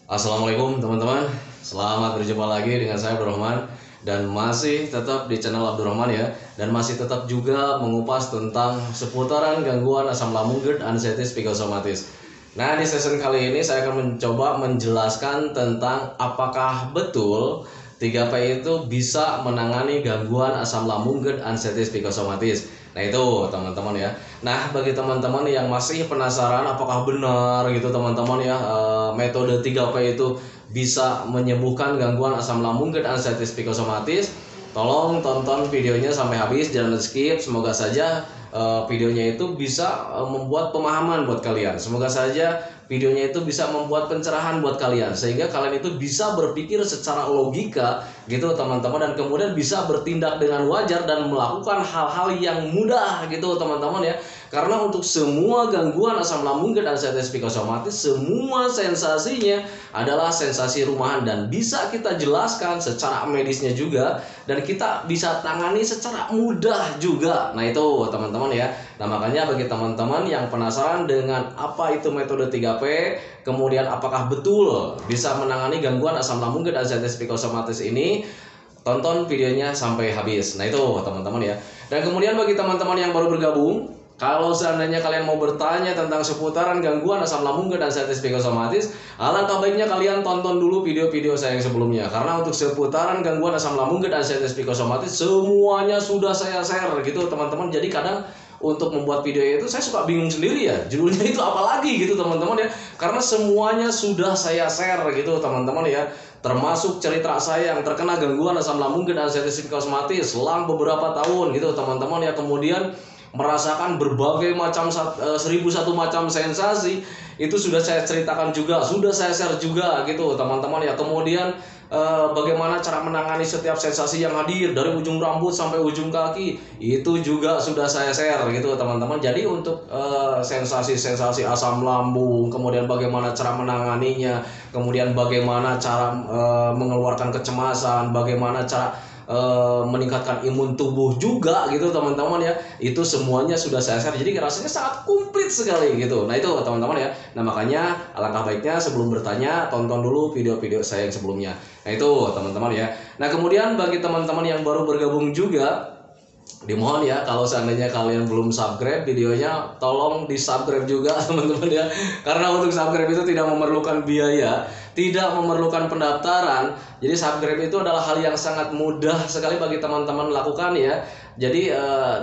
Assalamualaikum teman-teman, selamat berjumpa lagi dengan saya Abdurrahman. Dan masih tetap di channel Abdurrahman ya. Dan masih tetap juga mengupas tentang seputaran gangguan asam lambung, GERD, anestesitis, psikosomatis. Nah, di session kali ini saya akan mencoba menjelaskan tentang apakah betul 3P itu bisa menangani gangguan asam lambung, GERD, anestesitis, psikosomatis. Nah itu teman-teman ya. Nah bagi teman-teman yang masih penasaran apakah benar gitu teman-teman ya, metode 3P itu bisa menyembuhkan gangguan asam lambung, GERD, anestesitis, psikosomatis, tolong tonton videonya sampai habis, jangan skip. Semoga saja videonya itu bisa membuat pemahaman buat kalian. Semoga saja videonya itu bisa membuat pencerahan buat kalian, sehingga kalian itu bisa berpikir secara logika gitu teman-teman, dan kemudian bisa bertindak dengan wajar dan melakukan hal-hal yang mudah gitu teman-teman ya. Karena untuk semua gangguan asam lambung, GERD, anestesitis, psikosomatis, semua sensasinya adalah sensasi rumahan dan bisa kita jelaskan secara medisnya juga, dan kita bisa tangani secara mudah juga. Nah itu teman-teman ya. Nah makanya bagi teman-teman yang penasaran dengan apa itu metode 3P, kemudian apakah betul bisa menangani gangguan asam lambung, GERD, anestesitis, psikosomatis ini, tonton videonya sampai habis. Nah itu teman-teman ya. Dan kemudian bagi teman-teman yang baru bergabung, kalau seandainya kalian mau bertanya tentang seputaran gangguan asam lambung, GERD, anestesitis, psikosomatis, alangkah baiknya kalian tonton dulu video-video saya yang sebelumnya. Karena untuk seputaran gangguan asam lambung, GERD, anestesitis, psikosomatis, semuanya sudah saya share gitu teman-teman. Jadi kadang untuk membuat video itu saya suka bingung sendiri ya, judulnya itu apa lagi gitu teman-teman ya. Karena semuanya sudah saya share gitu teman-teman ya. Termasuk cerita saya yang terkena gangguan asam lambung, GERD, anestesitis, psikosomatis selang beberapa tahun gitu teman-teman ya. Kemudian merasakan berbagai macam 1001 macam sensasi, itu sudah saya ceritakan juga, sudah saya share juga gitu teman-teman ya. Kemudian bagaimana cara menangani setiap sensasi yang hadir dari ujung rambut sampai ujung kaki, itu juga sudah saya share gitu teman-teman. Jadi untuk sensasi-sensasi asam lambung, kemudian bagaimana cara menanganinya, kemudian bagaimana cara mengeluarkan kecemasan, bagaimana cara meningkatkan imun tubuh juga gitu teman-teman ya, itu semuanya sudah saya share. Jadi rasanya sangat komplit sekali gitu. Nah itu teman-teman ya. Nah makanya alangkah baiknya sebelum bertanya, tonton dulu video-video saya yang sebelumnya. Nah itu teman-teman ya. Nah kemudian bagi teman-teman yang baru bergabung juga, dimohon ya, kalau seandainya kalian belum subscribe videonya, tolong di subscribe juga teman-teman ya. Karena untuk subscribe itu tidak memerlukan biaya, tidak memerlukan pendaftaran. Jadi subscribe itu adalah hal yang sangat mudah sekali bagi teman-teman lakukan ya. Jadi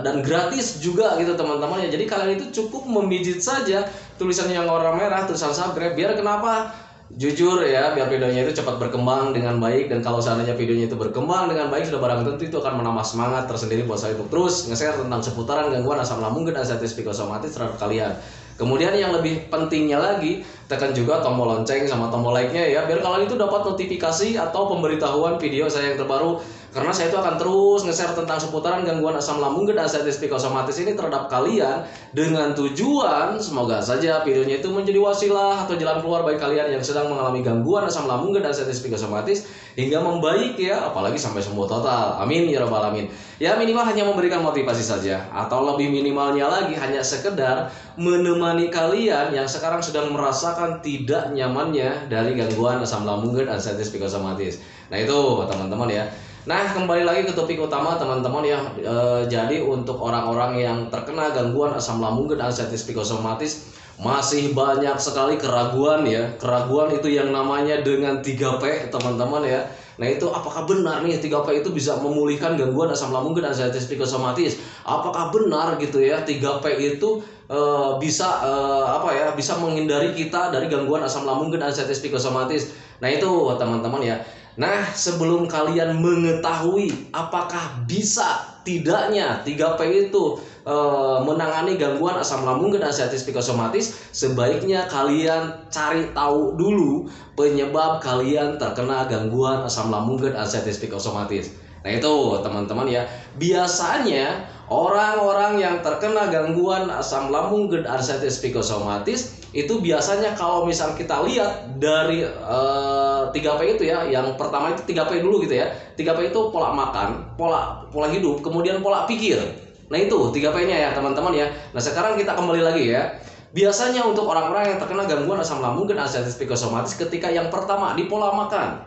dan gratis juga gitu teman-teman ya. Jadi kalian itu cukup memijit saja tulisan yang warna merah, tulisan subscribe. Biar kenapa? Jujur ya, biar videonya itu cepat berkembang dengan baik. Dan kalau seandainya videonya itu berkembang dengan baik, sudah barang tentu itu akan menambah semangat tersendiri buat saya untuk terus nge-share tentang seputaran gangguan asam lambung, GERD, anestesitis, psikosomatis terhadap kalian. Kemudian yang lebih pentingnya lagi, tekan juga tombol lonceng sama tombol like-nya ya, biar kalian itu dapat notifikasi atau pemberitahuan video saya yang terbaru. Karena saya itu akan terus nge-share tentang seputaran gangguan asam lambung, GERD, anestesitis, psikosomatis ini terhadap kalian, dengan tujuan semoga saja videonya itu menjadi wasilah atau jalan keluar bagi kalian yang sedang mengalami gangguan asam lambung, GERD, anestesitis, psikosomatis hingga membaik ya, apalagi sampai sembuh total. Amin ya rabbal alamin. Ya minimal hanya memberikan motivasi saja, atau lebih minimalnya lagi hanya sekedar menemani kalian yang sekarang sedang merasakan tidak nyamannya dari gangguan asam lambung, GERD, anestesitis, psikosomatis. Nah itu teman-teman ya. Nah kembali lagi ke topik utama teman-teman ya. Jadi untuk orang-orang yang terkena gangguan asam lambung, GERD, anestesitis, psikosomatis, masih banyak sekali keraguan ya. Keraguan itu yang namanya dengan 3P teman-teman ya. Nah itu apakah benar nih 3P itu bisa memulihkan gangguan asam lambung, GERD, anestesitis, psikosomatis? Apakah benar gitu ya 3P itu bisa bisa menghindari kita dari gangguan asam lambung, GERD, anestesitis, psikosomatis? Nah itu teman-teman ya. Nah sebelum kalian mengetahui apakah bisa tidaknya 3P itu menangani gangguan asam lambung, GERD, anestesitis, psikosomatis, sebaiknya kalian cari tahu dulu penyebab kalian terkena gangguan asam lambung, GERD, anestesitis, psikosomatis. Nah itu teman-teman ya. Biasanya orang-orang yang terkena gangguan asam lambung, GERD, anestesitis, psikosomatis itu biasanya kalau misal kita lihat dari 3P itu ya, yang pertama itu 3P dulu gitu ya. 3P itu pola makan, pola hidup, kemudian pola pikir. Nah itu 3P-nya ya teman-teman ya. Nah sekarang kita kembali lagi ya. Biasanya untuk orang-orang yang terkena gangguan asam lambung dan anxiety psikosomatis ketika yang pertama di pola makan.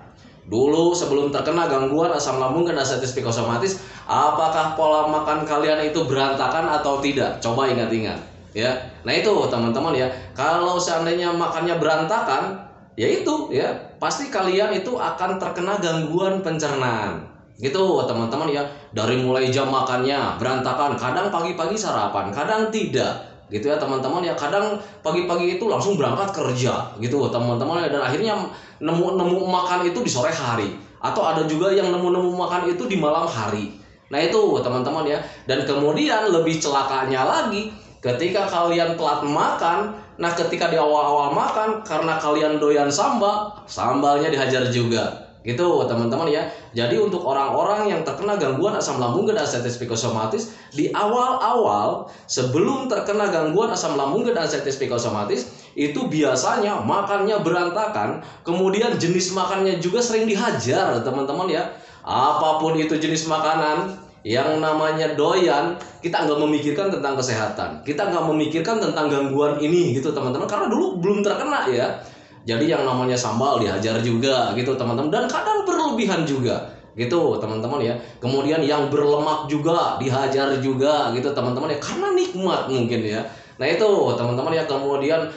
Dulu sebelum terkena gangguan asam lambung dan anxiety psikosomatis, apakah pola makan kalian itu berantakan atau tidak? Coba ingat-ingat ya. Nah itu teman-teman ya, kalau seandainya makannya berantakan, ya itu ya, pasti kalian itu akan terkena gangguan pencernaan. Gitu teman-teman ya. Dari mulai jam makannya berantakan, kadang pagi-pagi sarapan, kadang tidak. Gitu ya teman-teman ya. Kadang pagi-pagi itu langsung berangkat kerja gitu teman-teman ya, dan akhirnya nemu makan itu di sore hari, atau ada juga yang nemu makan itu di malam hari. Nah itu teman-teman ya. Dan kemudian lebih celakanya lagi, ketika kalian telat makan, nah ketika di awal-awal makan, karena kalian doyan sambal, sambalnya dihajar juga. Gitu teman-teman ya. Jadi untuk orang-orang yang terkena gangguan asam lambung dan anxiety psikosomatis, di awal-awal sebelum terkena gangguan asam lambung dan anxiety psikosomatis, itu biasanya makannya berantakan, kemudian jenis makannya juga sering dihajar teman-teman ya. Apapun itu jenis makanan, yang namanya doyan, kita nggak memikirkan tentang kesehatan, kita nggak memikirkan tentang gangguan ini gitu teman-teman, karena dulu belum terkena ya. Jadi yang namanya sambal dihajar juga gitu teman-teman, dan kadang berlebihan juga gitu teman-teman ya. Kemudian yang berlemak juga dihajar juga gitu teman-teman ya, karena nikmat mungkin ya. Nah itu teman-teman ya. Kemudian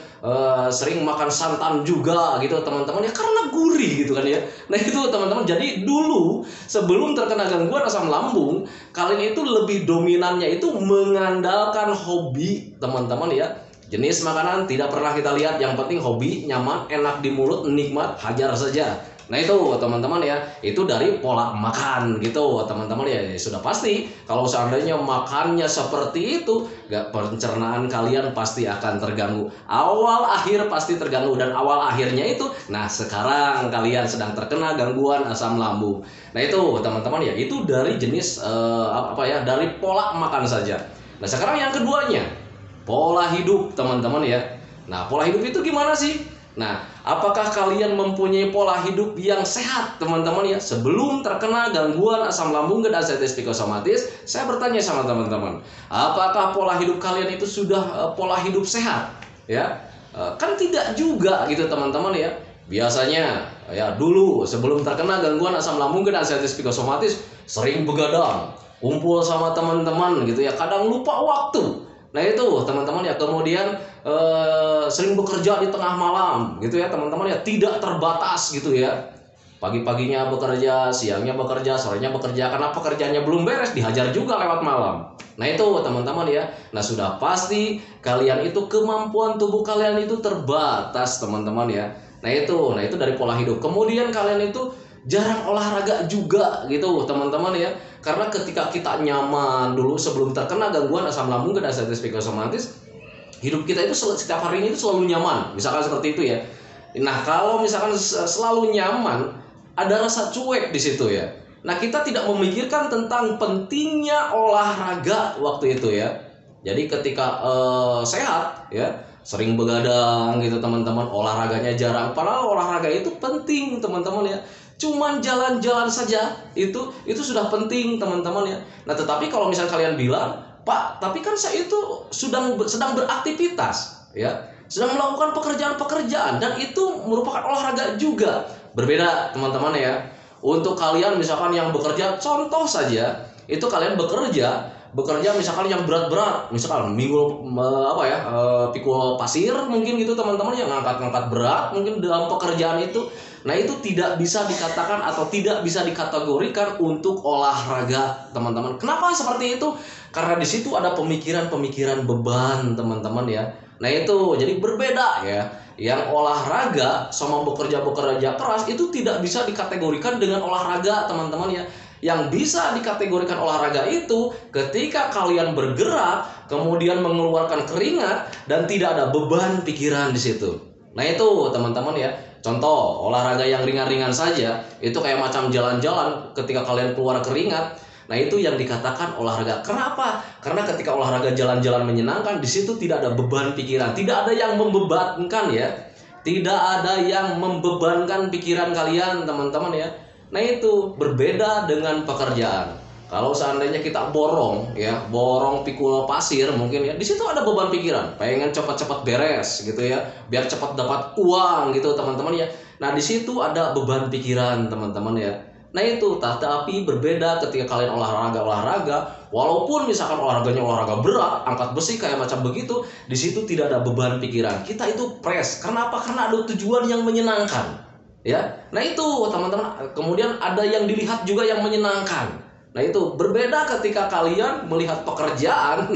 sering makan santan juga gitu teman-teman ya, karena gurih gitu kan ya. Nah itu teman-teman. Jadi dulu sebelum terkena gangguan asam lambung, kalian itu lebih dominannya itu mengandalkan hobi teman-teman ya. Jenis makanan tidak pernah kita lihat, yang penting hobi, nyaman, enak di mulut, nikmat, hajar saja. Nah itu teman-teman ya, itu dari pola makan gitu teman-teman ya. Sudah pasti kalau seandainya makannya seperti itu, pencernaan kalian pasti akan terganggu. Awal akhir pasti terganggu, dan awal akhirnya itu, nah sekarang kalian sedang terkena gangguan asam lambung. Nah itu teman-teman ya, itu dari jenis dari pola makan saja. Nah sekarang yang keduanya, pola hidup teman-teman ya. Nah pola hidup itu gimana sih? Nah, apakah kalian mempunyai pola hidup yang sehat teman-teman ya? Sebelum terkena gangguan asam lambung dan anxiety psikosomatis, saya bertanya sama teman-teman, apakah pola hidup kalian itu sudah pola hidup sehat? Ya, kan tidak juga gitu teman-teman ya. Biasanya ya dulu sebelum terkena gangguan asam lambung dan anxiety psikosomatis, sering begadang, kumpul sama teman-teman gitu ya, kadang lupa waktu. Nah itu teman-teman ya. Kemudian sering bekerja di tengah malam gitu ya teman-teman ya, tidak terbatas gitu ya. Pagi-paginya bekerja, siangnya bekerja, sorenya bekerja, karena pekerjaannya belum beres dihajar juga lewat malam. Nah itu teman-teman ya. Nah sudah pasti kalian itu, kemampuan tubuh kalian itu terbatas teman-teman ya. Nah itu dari pola hidup. Kemudian kalian itu jarang olahraga juga gitu teman-teman ya. Karena ketika kita nyaman dulu sebelum terkena gangguan asam lambung dan anxiety psikosomatis, hidup kita itu setiap harinya itu selalu nyaman, misalkan seperti itu ya. Nah kalau misalkan selalu nyaman, ada rasa cuek di situ ya. Nah kita tidak memikirkan tentang pentingnya olahraga waktu itu ya. Jadi ketika sehat ya, sering begadang gitu teman-teman, olahraganya jarang, padahal olahraga itu penting teman-teman ya. Cuman jalan-jalan saja itu sudah penting teman-teman ya. Nah tetapi kalau misalnya kalian bilang, Pak, tapi kan saya itu sedang beraktivitas ya, sedang melakukan pekerjaan-pekerjaan, dan itu merupakan olahraga juga. Berbeda teman-teman ya. Untuk kalian misalkan yang bekerja, contoh saja, itu kalian bekerja misalkan yang berat-berat, misalkan pikul pasir mungkin gitu teman-teman, yang ngangkat-ngangkat berat mungkin dalam pekerjaan itu. Nah itu tidak bisa dikatakan atau tidak bisa dikategorikan untuk olahraga teman-teman. Kenapa seperti itu? Karena di situ ada pemikiran-pemikiran beban teman-teman ya. Nah itu jadi berbeda ya. Yang olahraga sama bekerja keras itu tidak bisa dikategorikan dengan olahraga teman-teman ya. Yang bisa dikategorikan olahraga itu ketika kalian bergerak, kemudian mengeluarkan keringat, dan tidak ada beban pikiran di situ. Nah itu teman-teman ya. Contoh olahraga yang ringan-ringan saja, itu kayak macam jalan-jalan ketika kalian keluar keringat. Nah itu yang dikatakan olahraga. Kenapa? Karena ketika olahraga jalan-jalan menyenangkan, di situ tidak ada beban pikiran, tidak ada yang membebankan ya, tidak ada yang membebankan pikiran kalian teman-teman ya. Nah itu berbeda dengan pekerjaan. Kalau seandainya kita borong ya, borong pikul pasir mungkin ya, di situ ada beban pikiran, pengen cepat-cepat beres gitu ya, biar cepat dapat uang gitu teman-teman ya. Nah di situ ada beban pikiran teman-teman ya. Nah itu, tapi berbeda ketika kalian olahraga, walaupun misalkan olahraganya olahraga berat, angkat besi kayak macam begitu, di situ tidak ada beban pikiran. Kita itu press, karena apa? Karena ada tujuan yang menyenangkan, ya. Nah itu teman-teman. Kemudian ada yang dilihat juga yang menyenangkan. Nah itu berbeda ketika kalian melihat pekerjaan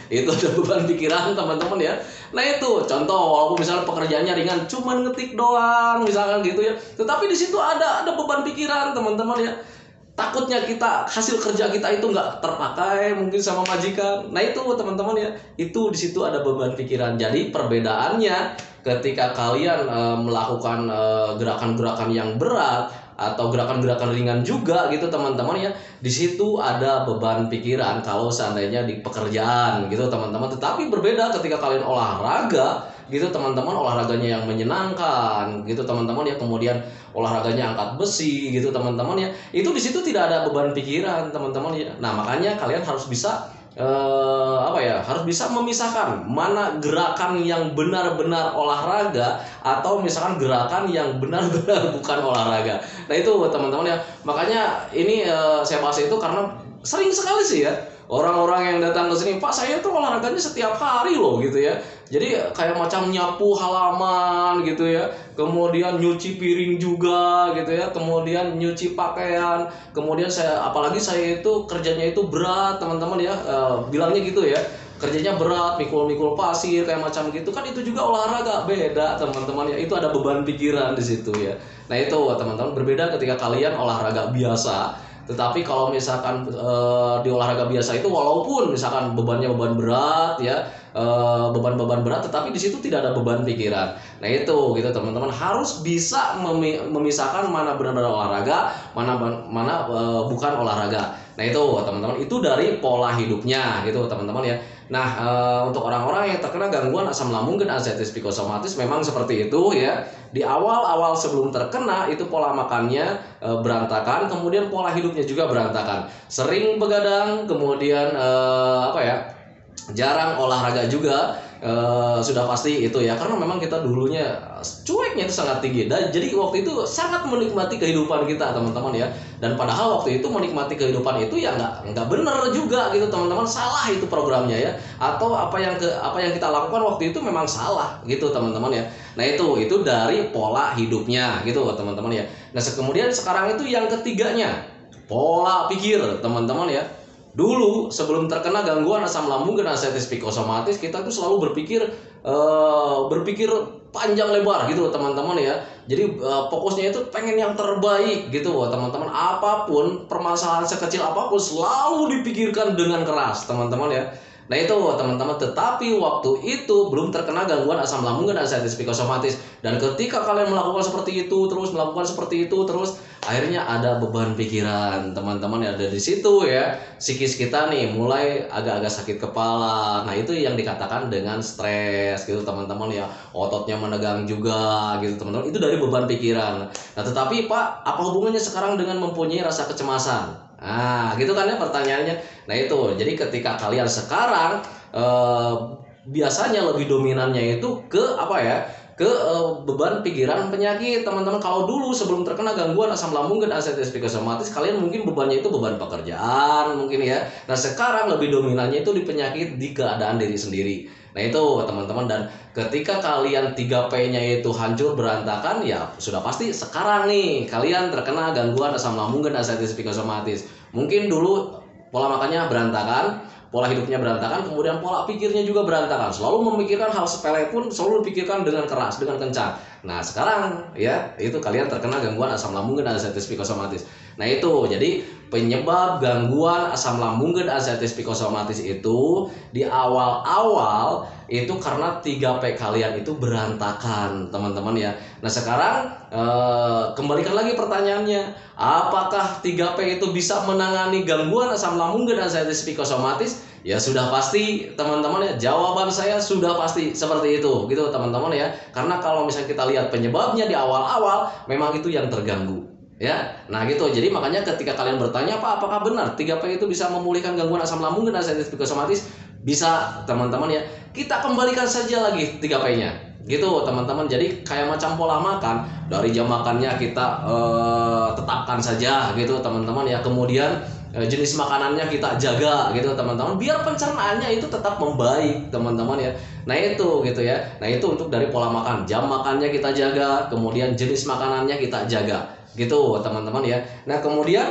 itu ada beban pikiran teman-teman ya. Nah itu contoh, walaupun misalnya pekerjaannya ringan, cuman ngetik doang misalkan gitu ya, tetapi di situ ada beban pikiran teman-teman ya. Takutnya kita hasil kerja kita itu nggak terpakai mungkin sama majikan. Nah itu teman-teman ya, itu di situ ada beban pikiran. Jadi perbedaannya ketika kalian melakukan gerakan-gerakan yang berat atau gerakan-gerakan ringan juga gitu teman-teman ya, di situ ada beban pikiran kalau seandainya di pekerjaan gitu teman-teman. Tetapi berbeda ketika kalian olahraga gitu teman-teman, olahraganya yang menyenangkan gitu teman-teman ya, kemudian olahraganya angkat besi gitu teman-teman ya, itu di situ tidak ada beban pikiran teman-teman ya. Nah makanya kalian harus bisa harus bisa memisahkan mana gerakan yang benar-benar olahraga atau misalkan gerakan yang benar-benar bukan olahraga. Nah itu teman-teman ya, makanya ini saya bahas itu karena sering sekali sih ya orang-orang yang datang ke sini, Pak saya tuh olahraganya setiap hari loh gitu ya. Jadi kayak macam nyapu halaman gitu ya, kemudian nyuci piring juga gitu ya, kemudian nyuci pakaian, kemudian apalagi saya itu kerjanya itu berat teman-teman ya, bilangnya gitu ya, kerjanya berat, mikul-mikul pasir kayak macam gitu kan, itu juga olahraga. Beda teman-teman ya, itu ada beban pikiran di situ ya. Nah itu teman-teman, berbeda ketika kalian olahraga biasa. Tetapi kalau misalkan di olahraga biasa itu walaupun misalkan bebannya beban berat ya, beban-beban berat, tetapi di situ tidak ada beban pikiran. Nah itu gitu teman-teman, harus bisa memisahkan mana benar-benar olahraga, mana bukan olahraga. Nah itu teman-teman, itu dari pola hidupnya gitu teman-teman ya. Nah untuk orang-orang yang terkena gangguan asam lambung dan anxiety psikosomatis memang seperti itu ya. Di awal-awal sebelum terkena itu pola makannya berantakan, kemudian pola hidupnya juga berantakan. Sering begadang, kemudian jarang olahraga juga, sudah pasti itu ya, karena memang kita dulunya cueknya itu sangat tinggi, dan jadi waktu itu sangat menikmati kehidupan kita teman-teman ya. Dan padahal waktu itu menikmati kehidupan itu ya nggak benar juga gitu teman-teman, salah itu programnya ya, atau apa yang kita lakukan waktu itu memang salah gitu teman-teman ya. Nah itu dari pola hidupnya gitu teman-teman ya. Nah kemudian sekarang itu yang ketiganya, pola pikir teman-teman ya. Dulu sebelum terkena gangguan asam lambung dan anxiety psikosomatis, kita tuh selalu berpikir panjang lebar gitu teman-teman ya. Jadi fokusnya itu pengen yang terbaik gitu teman-teman. Apapun permasalahan sekecil apapun selalu dipikirkan dengan keras teman-teman ya. Nah itu teman-teman, tetapi waktu itu belum terkena gangguan asam lambung dan anxiety psikosomatis. Dan ketika kalian melakukan seperti itu terus, akhirnya ada beban pikiran teman-teman ya. Dari situ ya, psikis kita nih mulai agak-agak sakit kepala. Nah itu yang dikatakan dengan stres gitu teman-teman ya. Ototnya menegang juga gitu teman-teman, itu dari beban pikiran. Nah tetapi Pak, apa hubungannya sekarang dengan mempunyai rasa kecemasan? Nah gitu kan ya pertanyaannya. Nah itu, jadi ketika kalian sekarang biasanya lebih dominannya itu ke beban pikiran penyakit teman-teman. Kalau dulu sebelum terkena gangguan asam lambung dan anxiety psikosomatis, kalian mungkin bebannya itu beban pekerjaan mungkin ya. Nah sekarang lebih dominannya itu di penyakit, di keadaan diri sendiri. Nah itu teman-teman, dan ketika kalian 3P-nya itu hancur berantakan, ya sudah pasti sekarang nih kalian terkena gangguan asam lambung dan anxiety psikosomatis. Mungkin dulu pola makannya berantakan, pola hidupnya berantakan, kemudian pola pikirnya juga berantakan. Selalu memikirkan hal sepele pun selalu dipikirkan dengan keras, dengan kencang. Nah sekarang ya, itu kalian terkena gangguan asam lambung dan anxiety psikosomatis. Nah itu, jadi penyebab gangguan asam lambung dan anxiety psikosomatis itu di awal-awal itu karena 3P kalian itu berantakan teman-teman ya. Nah sekarang kembalikan lagi pertanyaannya, apakah 3P itu bisa menangani gangguan asam lambung dan anxiety psikosomatis? Ya sudah pasti teman-teman ya, jawaban saya sudah pasti seperti itu gitu teman-teman ya. Karena kalau misalnya kita lihat penyebabnya di awal-awal, memang itu yang terganggu. Ya, nah gitu. Jadi makanya ketika kalian bertanya, apakah benar 3P itu bisa memulihkan gangguan asam lambung dan ansiedis psikosomatis? Bisa, teman-teman ya. Kita kembalikan saja lagi 3P-nya. Gitu, teman-teman. Jadi kayak macam pola makan, dari jam makannya kita tetapkan saja gitu, teman-teman ya. Kemudian jenis makanannya kita jaga gitu, teman-teman. Biar pencernaannya itu tetap membaik, teman-teman ya. Nah, itu gitu ya. Nah, itu untuk dari pola makan. Jam makannya kita jaga, kemudian jenis makanannya kita jaga. Gitu teman-teman ya. Nah kemudian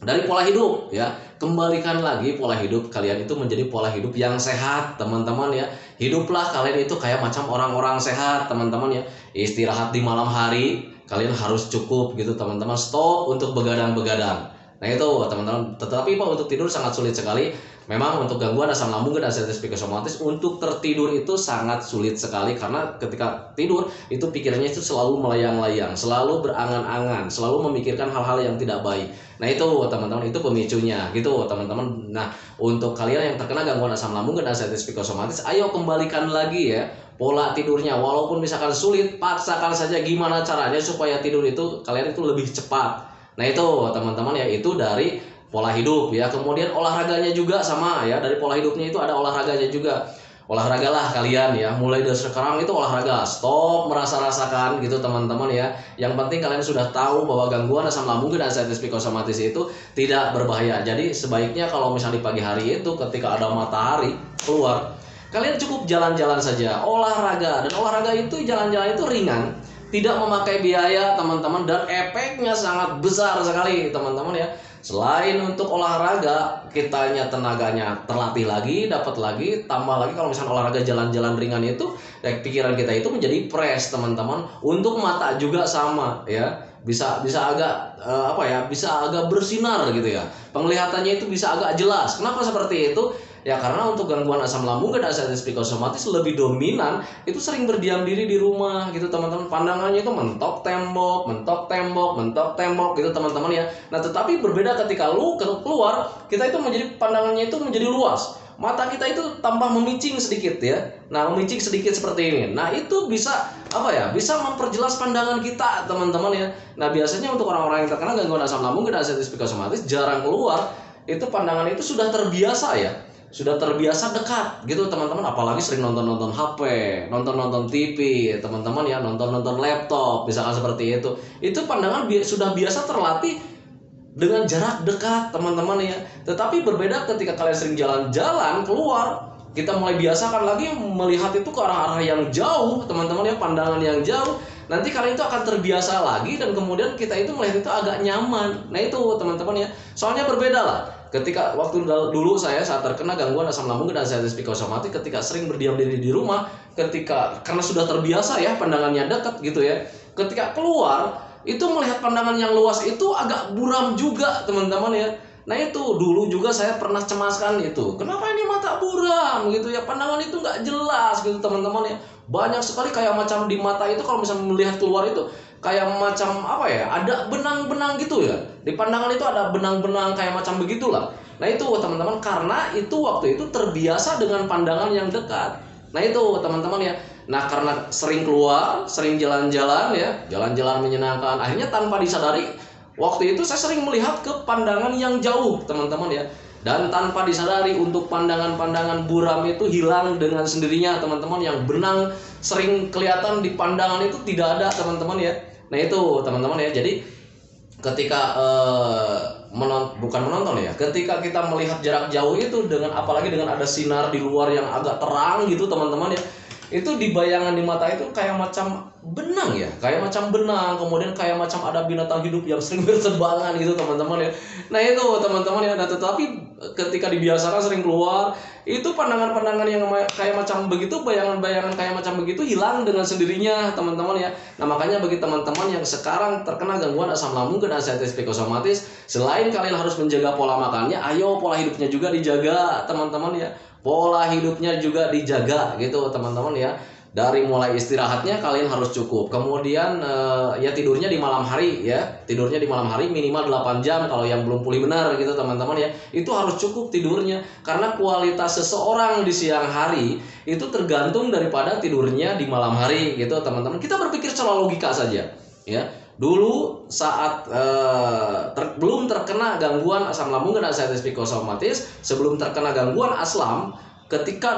dari pola hidup ya, kembalikan lagi pola hidup kalian itu menjadi pola hidup yang sehat teman-teman ya. Hiduplah kalian itu kayak macam orang-orang sehat teman-teman ya. Istirahat di malam hari kalian harus cukup gitu teman-teman. Stop untuk begadang-begadang. Nah itu teman-teman. Tetapi Pak, untuk tidur sangat sulit sekali. Memang untuk gangguan asam lambung dan ansiedis psikosomatis, untuk tertidur itu sangat sulit sekali, karena ketika tidur itu pikirannya itu selalu melayang-layang, selalu berangan-angan, selalu memikirkan hal-hal yang tidak baik. Nah itu teman-teman, itu pemicunya gitu teman-teman. Nah untuk kalian yang terkena gangguan asam lambung dan ansiedis psikosomatis, ayo kembalikan lagi ya pola tidurnya. Walaupun misalkan sulit, paksakan saja gimana caranya supaya tidur itu kalian itu lebih cepat. Nah itu teman-teman ya, itu dari pola hidup ya. Kemudian olahraganya juga sama ya, dari pola hidupnya itu ada olahraganya juga. Olahragalah kalian ya, mulai dari sekarang itu olahraga. Stop merasa-rasakan gitu teman-teman ya. Yang penting kalian sudah tahu bahwa gangguan asam lambung dan ansiedis psikosomatis itu tidak berbahaya. Jadi sebaiknya kalau misalnya di pagi hari itu ketika ada matahari keluar, kalian cukup jalan-jalan saja, olahraga. Dan olahraga itu, jalan-jalan itu ringan, tidak memakai biaya teman-teman, dan efeknya sangat besar sekali teman-teman ya. Selain untuk olahraga, kitanya tenaganya terlatih lagi, dapat lagi, tambah lagi kalau misalnya olahraga jalan-jalan ringan itu, ya, pikiran kita itu menjadi fresh teman-teman. Untuk mata juga sama ya, bisa agak bisa agak bersinar gitu ya. Penglihatannya itu bisa agak jelas. Kenapa seperti itu? Ya karena untuk gangguan asam lambung dan ansiedis psikosomatis lebih dominan itu sering berdiam diri di rumah gitu teman-teman. Pandangannya itu mentok tembok, mentok tembok, mentok tembok gitu teman-teman ya. Nah tetapi berbeda ketika lu keluar, kita itu menjadi pandangannya itu menjadi luas. Mata kita itu tambah memicing sedikit ya. Nah memicing sedikit seperti ini. Nah itu bisa bisa memperjelas pandangan kita teman-teman ya. Nah biasanya untuk orang-orang yang terkena gangguan asam lambung dan ansiedis psikosomatis jarang keluar, itu pandangan itu sudah terbiasa ya, sudah terbiasa dekat gitu teman-teman. Apalagi sering nonton-nonton HP, nonton-nonton TV teman-teman ya, nonton-nonton laptop misalkan seperti itu pandangan sudah biasa terlatih dengan jarak dekat teman-teman ya. Tetapi berbeda ketika kalian sering jalan-jalan keluar, kita mulai biasakan lagi melihat itu ke arah-arah yang jauh teman-teman ya, pandangan yang jauh. Nanti kalian itu akan terbiasa lagi, dan kemudian kita itu melihat itu agak nyaman. Nah itu teman-teman ya, soalnya berbeda lah. Ketika waktu dulu saya saat terkena gangguan asam lambung dan ansiedis psikosomatis, ketika sering berdiam diri di rumah, karena sudah terbiasa ya pandangannya dekat gitu ya. Ketika keluar itu melihat pandangan yang luas itu agak buram juga teman-teman ya. Nah itu dulu juga saya pernah cemaskan itu. Kenapa ini mata buram gitu ya? Pandangan itu nggak jelas gitu teman-teman ya. Banyak sekali kayak macam di mata itu kalau misalnya melihat keluar itu kayak macam ada benang-benang gitu ya. Di pandangan itu ada benang-benang kayak macam begitulah. Nah itu teman-teman, karena itu waktu itu terbiasa dengan pandangan yang dekat. Nah itu teman-teman ya. Nah karena sering keluar, sering jalan-jalan ya, jalan-jalan menyenangkan, akhirnya tanpa disadari waktu itu saya sering melihat ke pandangan yang jauh teman-teman ya. Dan tanpa disadari untuk pandangan-pandangan buram itu hilang dengan sendirinya teman-teman. Yang benang sering kelihatan di pandangan itu tidak ada teman-teman ya. Nah itu teman-teman ya. Jadi ketika bukan menonton ya, ketika kita melihat jarak jauh itu, dengan apalagi dengan ada sinar di luar yang agak terang gitu teman-teman ya, itu di bayangan di mata itu kayak macam benang ya, kayak macam benang, kemudian kayak macam ada binatang hidup yang sering berterbangan gitu teman-teman ya. Nah itu teman-teman ya. Nah tetapi ketika dibiasakan sering keluar, itu pandangan-pandangan yang kayak macam begitu, bayangan-bayangan kayak macam begitu hilang dengan sendirinya teman-teman ya. Nah makanya bagi teman-teman yang sekarang terkena gangguan asam lambung dan ansiedis psikosomatis, selain kalian harus menjaga pola makannya, ayo pola hidupnya juga dijaga teman-teman ya. Pola hidupnya juga dijaga gitu teman-teman ya. Dari mulai istirahatnya kalian harus cukup. Kemudian ya tidurnya di malam hari ya. Tidurnya di malam hari minimal 8 jam kalau yang belum pulih benar gitu teman-teman ya. Itu harus cukup tidurnya, karena kualitas seseorang di siang hari itu tergantung daripada tidurnya di malam hari gitu teman-teman. Kita berpikir secara logika saja ya. dulu saat belum terkena gangguan asam lambung dan anxieties psikosomatis, sebelum terkena gangguan aslam, ketika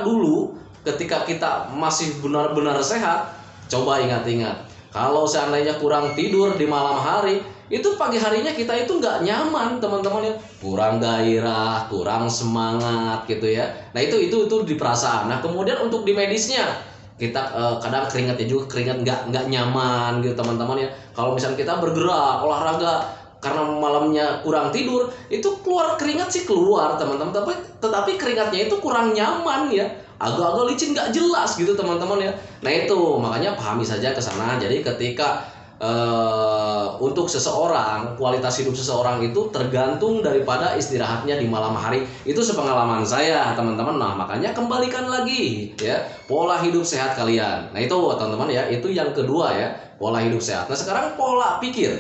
kita masih benar-benar sehat, coba ingat-ingat, kalau seandainya kurang tidur di malam hari, itu pagi harinya kita itu nggak nyaman teman-teman ya, kurang gairah, kurang semangat gitu ya. Nah itu di perasaan. Nah kemudian untuk di medisnya, kita kadang keringatnya juga keringat nggak nyaman gitu teman-teman ya. Kalau misalnya kita bergerak olahraga karena malamnya kurang tidur, itu keluar keringat sih keluar teman-teman, tetapi keringatnya itu kurang nyaman ya, agak-agak licin nggak jelas gitu teman-teman ya. Nah itu makanya pahami saja ke sana. Jadi ketika untuk seseorang, kualitas hidup seseorang itu tergantung daripada istirahatnya di malam hari. Itu sepengalaman saya teman-teman. Nah makanya kembalikan lagi ya pola hidup sehat kalian. Nah itu teman-teman ya, itu yang kedua ya, pola hidup sehat. Nah sekarang pola pikir.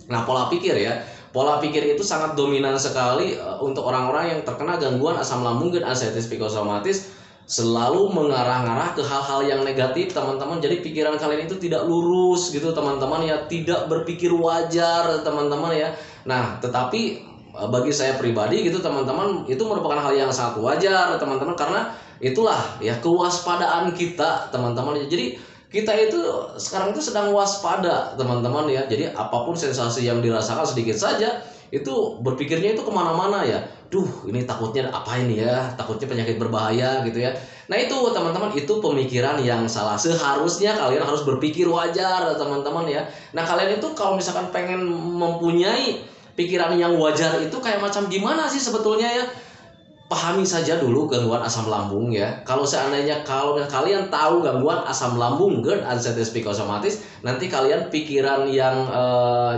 Nah pola pikir ya, pola pikir itu sangat dominan sekali untuk orang-orang yang terkena gangguan asam lambung dan anxieties psikosomatis, selalu mengarah-ngarah ke hal-hal yang negatif teman-teman. Jadi pikiran kalian itu tidak lurus gitu teman-teman ya, tidak berpikir wajar teman-teman ya. Nah tetapi bagi saya pribadi gitu teman-teman, itu merupakan hal yang sangat wajar teman-teman, karena itulah ya kewaspadaan kita teman-teman. Jadi kita itu sekarang itu sedang waspada teman-teman ya. Jadi apapun sensasi yang dirasakan sedikit saja, itu berpikirnya itu kemana-mana ya. Duh ini takutnya apa ini ya, takutnya penyakit berbahaya gitu ya. Nah itu teman-teman, itu pemikiran yang salah. Seharusnya kalian harus berpikir wajar teman-teman ya. Nah kalian itu kalau misalkan pengen mempunyai pikiran yang wajar itu kayak macam gimana sih sebetulnya ya, pahami saja dulu gangguan asam lambung ya. Kalau kalian tahu gangguan asam lambung GERD anxieties psikosomatis, nanti kalian pikiran yang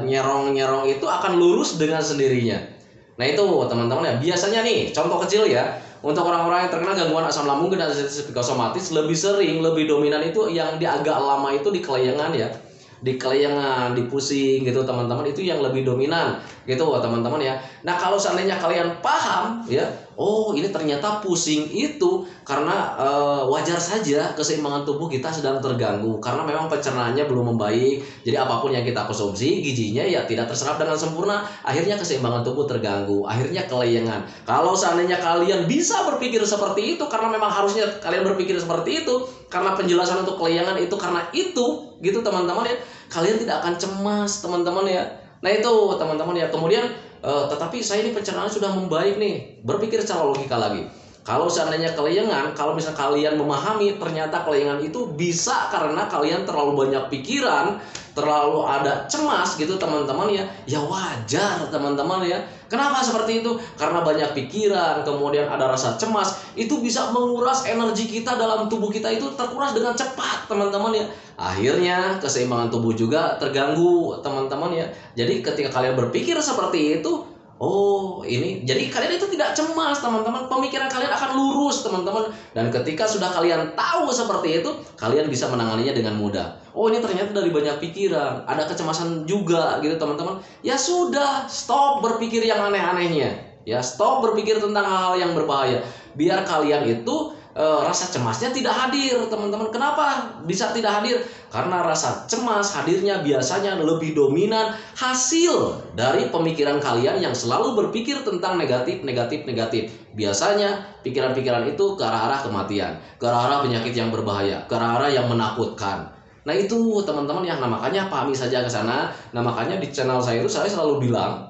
nyerong-nyerong itu akan lurus dengan sendirinya. Nah itu teman-teman ya, biasanya nih contoh kecil ya, untuk orang-orang yang terkena gangguan asam lambung GERD anxieties psikosomatis, lebih dominan itu yang di agak lama itu di kelayangan ya, di kelayangan, di pusing gitu teman-teman, itu yang lebih dominan gitu teman-teman ya. Nah kalau seandainya kalian paham ya, oh ini ternyata pusing itu karena wajar saja keseimbangan tubuh kita sedang terganggu, karena memang pencernaannya belum membaik. Jadi apapun yang kita konsumsi, gizinya ya tidak terserap dengan sempurna, akhirnya keseimbangan tubuh terganggu, akhirnya kelayangan. Kalau seandainya kalian bisa berpikir seperti itu, karena memang harusnya kalian berpikir seperti itu, karena penjelasan untuk kelayangan itu karena itu gitu teman-teman ya, kalian tidak akan cemas teman-teman ya. Nah itu teman-teman ya. Kemudian tetapi saya ini pencernaan sudah membaik nih, berpikir secara logika lagi. Kalau seandainya kelayangan, kalau misalnya kalian memahami ternyata kelayangan itu bisa karena kalian terlalu banyak pikiran, terlalu ada cemas gitu teman-teman ya, ya wajar teman-teman ya. Kenapa seperti itu? Karena banyak pikiran, kemudian ada rasa cemas, itu bisa menguras energi kita dalam tubuh kita, itu terkuras dengan cepat teman-teman ya. Akhirnya keseimbangan tubuh juga terganggu teman-teman ya. Jadi ketika kalian berpikir seperti itu, oh ini, jadi kalian itu tidak cemas teman-teman, pemikiran kalian akan lurus teman-teman. Dan ketika sudah kalian tahu seperti itu, kalian bisa menanganinya dengan mudah. Oh ini ternyata dari banyak pikiran, ada kecemasan juga gitu teman-teman. Ya sudah, stop berpikir yang aneh-anehnya. Ya stop berpikir tentang hal-hal yang berbahaya. Biar kalian itu rasa cemasnya tidak hadir teman-teman. Kenapa bisa tidak hadir? Karena rasa cemas hadirnya biasanya lebih dominan hasil dari pemikiran kalian yang selalu berpikir tentang negatif. Biasanya pikiran-pikiran itu ke arah-arah kematian, ke arah-arah penyakit yang berbahaya, ke arah-arah yang menakutkan. Nah itu teman-teman ya. Nah makanya pahami saja ke sana. Nah makanya di channel saya itu saya selalu bilang,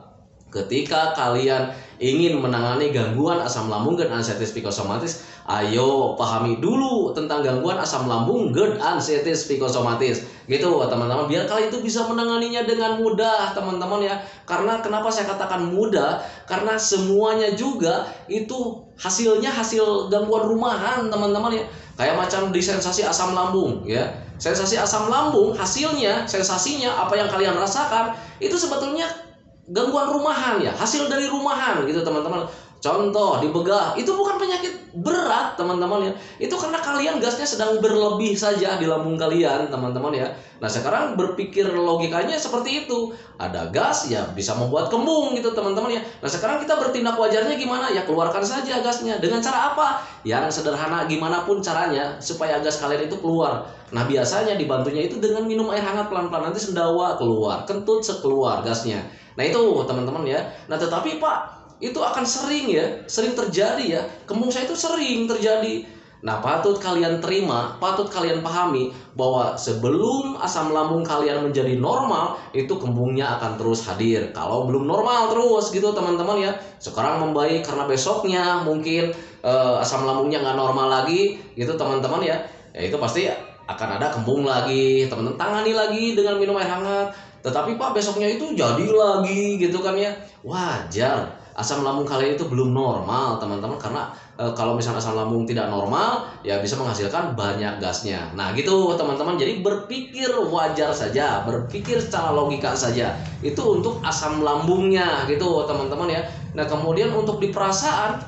ketika kalian ingin menangani gangguan asam lambung dan anxieties psikosomatis, ayo pahami dulu tentang gangguan asam lambung GERD anxieties psikosomatis gitu teman-teman, biar kalian itu bisa menanganinya dengan mudah teman-teman ya. Karena kenapa saya katakan mudah? Karena semuanya juga itu hasilnya hasil gangguan rumahan teman-teman ya. Kayak macam di sensasi asam lambung ya, sensasi asam lambung hasilnya, sensasinya apa yang kalian rasakan itu sebetulnya gangguan rumahan ya, hasil dari rumahan gitu teman-teman. contoh dibegah, itu bukan penyakit berat teman-teman ya. Itu karena kalian gasnya sedang berlebih saja di lambung kalian teman-teman ya. Nah sekarang berpikir logikanya seperti itu. Ada gas ya bisa membuat kembung gitu teman-teman ya. Nah sekarang kita bertindak wajarnya gimana? Ya keluarkan saja gasnya. Dengan cara apa? Yang sederhana gimana pun caranya supaya gas kalian itu keluar. Nah biasanya dibantunya itu dengan minum air hangat pelan-pelan. Nanti sendawa keluar, kentut sekeluar gasnya. Nah itu teman-teman ya. Nah tetapi Pak, itu akan sering terjadi ya. Kembung saya itu sering terjadi. Nah patut kalian terima, patut kalian pahami bahwa sebelum asam lambung kalian menjadi normal, itu kembungnya akan terus hadir. Kalau belum normal terus gitu teman-teman ya. Sekarang membaik karena besoknya mungkin asam lambungnya nggak normal lagi gitu teman-teman ya. Ya itu pasti akan ada kembung lagi. Teman-teman tangani lagi dengan minum air hangat. Tetapi Pak besoknya itu jadi lagi gitu kan ya. Wajar. Asam lambung kalian itu belum normal teman-teman, karena kalau misalnya asam lambung tidak normal ya bisa menghasilkan banyak gasnya. Nah gitu teman-teman, jadi berpikir wajar saja, berpikir secara logika saja, itu untuk asam lambungnya gitu teman-teman ya. Nah kemudian untuk di perasaan,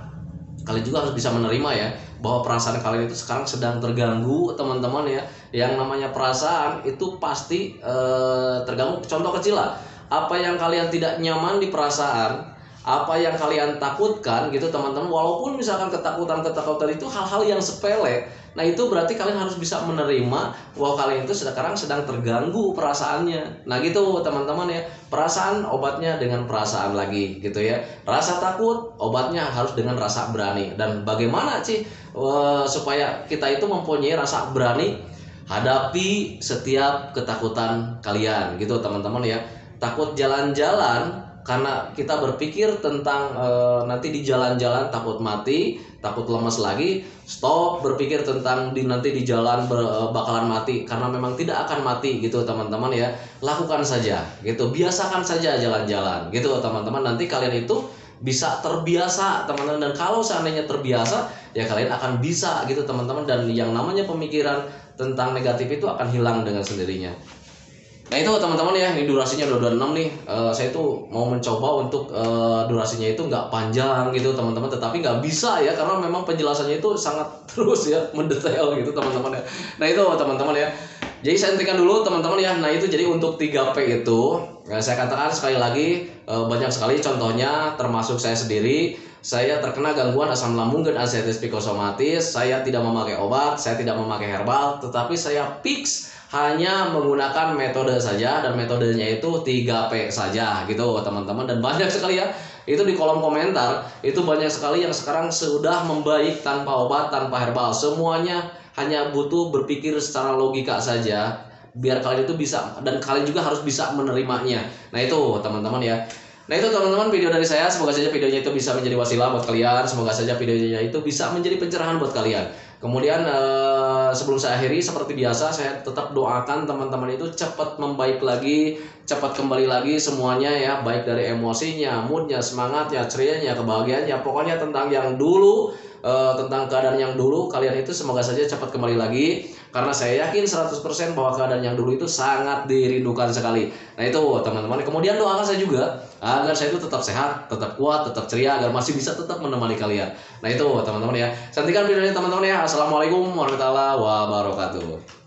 kalian juga harus bisa menerima ya bahwa perasaan kalian itu sekarang sedang terganggu teman-teman ya. Yang namanya perasaan itu pasti terganggu. Contoh kecil lah, apa yang kalian tidak nyaman di perasaan, apa yang kalian takutkan gitu teman-teman, walaupun misalkan ketakutan itu hal-hal yang sepele, nah itu berarti kalian harus bisa menerima bahwa kalian itu sekarang sedang terganggu perasaannya. Nah gitu teman-teman ya, perasaan obatnya dengan perasaan lagi gitu ya. Rasa takut obatnya harus dengan rasa berani. Dan bagaimana sih supaya kita itu mempunyai rasa berani hadapi setiap ketakutan kalian gitu teman-teman ya. Takut jalan-jalan karena kita berpikir tentang nanti di jalan-jalan takut mati, takut lemas lagi. Stop berpikir tentang nanti di jalan bakalan mati, karena memang tidak akan mati gitu teman-teman ya. Lakukan saja gitu, biasakan saja jalan-jalan gitu teman-teman. Nanti kalian itu bisa terbiasa teman-teman, dan kalau seandainya terbiasa ya kalian akan bisa gitu teman-teman, dan yang namanya pemikiran tentang negatif itu akan hilang dengan sendirinya. Nah itu teman-teman ya, ini durasinya udah 26 nih. Saya tuh mau mencoba untuk durasinya itu nggak panjang gitu teman-teman, tetapi nggak bisa ya karena memang penjelasannya itu sangat terus ya, mendetail gitu teman-teman ya. Nah itu teman-teman ya. Jadi saya hentikan dulu teman-teman ya. Nah itu jadi untuk 3P itu saya katakan sekali lagi, banyak sekali contohnya termasuk saya sendiri. Saya terkena gangguan asam lambung dan arteritis psikosomatis. Saya tidak memakai obat, saya tidak memakai herbal, tetapi saya fix hanya menggunakan metode saja, dan metodenya itu 3P saja gitu teman-teman. Dan banyak sekali ya, itu di kolom komentar itu banyak sekali yang sekarang sudah membaik tanpa obat, tanpa herbal. Semuanya hanya butuh berpikir secara logika saja, biar kalian itu bisa, dan kalian juga harus bisa menerimanya. Nah itu teman-teman ya. Nah itu teman-teman video dari saya, semoga saja videonya itu bisa menjadi wasilah buat kalian, semoga saja videonya itu bisa menjadi pencerahan buat kalian. Kemudian sebelum saya akhiri, seperti biasa saya tetap doakan teman-teman itu cepat membaik lagi, cepat kembali lagi semuanya ya, baik dari emosinya, moodnya, semangatnya, cerianya, kebahagiaannya, pokoknya tentang yang dulu, tentang keadaan yang dulu kalian itu semoga saja cepat kembali lagi, karena saya yakin 100% bahwa keadaan yang dulu itu sangat dirindukan sekali. Nah itu teman-teman, kemudian doakan saya juga agar saya itu tetap sehat, tetap kuat, tetap ceria, agar masih bisa tetap menemani kalian. Nah itu teman-teman ya, nantikan videonya teman-teman ya. Assalamualaikum warahmatullahi wabarakatuh.